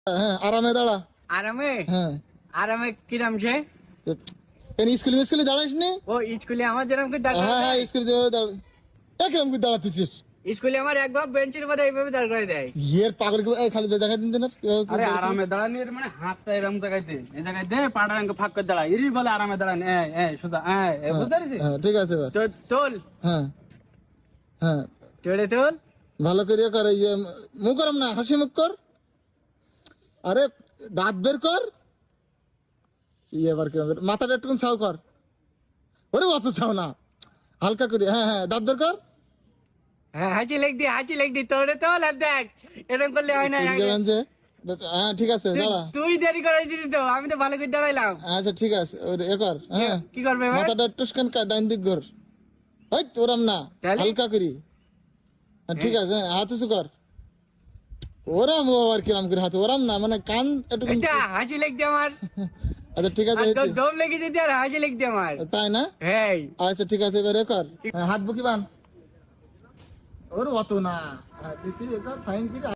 হ্যাঁ আরামে দাঁড়া। আরামে? হ্যাঁ আরামে কিরাম সে? কেন স্কুলে দাঁড়াস নি? ও স্কুলে আমার যেরকম করে দাঁড় হ্যাঁ করায় হ্যাঁ দেয়? স্কুলে যেভাবে দাঁড়া কিরম করে দাঁড়াতেছিস? স্কুলে আমার একবার বেঞ্চের উপরে এইভাবে দাঁড় করে দেয়। ইয়ের পাগল খালি দেখা দিন না কিভাবে করে আরে দাঁড়াতে? আরামে দাঁড়ানি এর মানে হাতটা এরকম জায়গায় দে, এই জায়গায় দে, পাটা এরকম ফাঁক করে দাঁড়া, এরই বলে আরামে দাঁড়ানি। সোজা বুঝতে পারছিস? হ্যাঁ ঠিক আছে এবার। তো তোল, হ্যাঁ হ্যাঁ তোলে তোল। ভালো করে কর। ইয়ে মুখ করম না, হাসি মুখ কর। আরে দাঁত বের কর। ইয়ে এবার কিরম মাথাটা একটু ছাও কর। ওরে অত ছাও না, হালকা করে। হ্যাঁ হ্যাঁ দাঁত বের কর। হ্যাঁ হাঁচি লেগ দি তোলে তোল। আর দেখ এরকম করলে হয় না। ঠিক আছে যে? হ্যাঁ ঠিক আছে দাঁড়া। তুই দেরি করে দিলি তো, আমি তো ভালো করে দাঁড়াইলাম। আচ্ছা ঠিক আছে এ কর। হ্যাঁ কি করবে এবার? মাথাটা একটু ডাইন দিক ঘর। ওই তোরাম না, তাহলে? হালকা করি। ঠিক আছে হাত উঁচু কর। ওরাম ও আর কিরাম করে হাত ওরাম না, মানে কান একটু। এটা হাঁচি লেগ দি আমার। আচ্ছা ঠিক আছে আর তোর দম লেগে যেতে আর হাঁচি লেগ দি আমার। তাই না? হ্যাঁ আচ্ছা ঠিক আছে এবার এ কর। হ্যাঁ, হাত বুকি বান। ওর অত না। হ্যাঁ, দিছি এ কর ফাইন করে।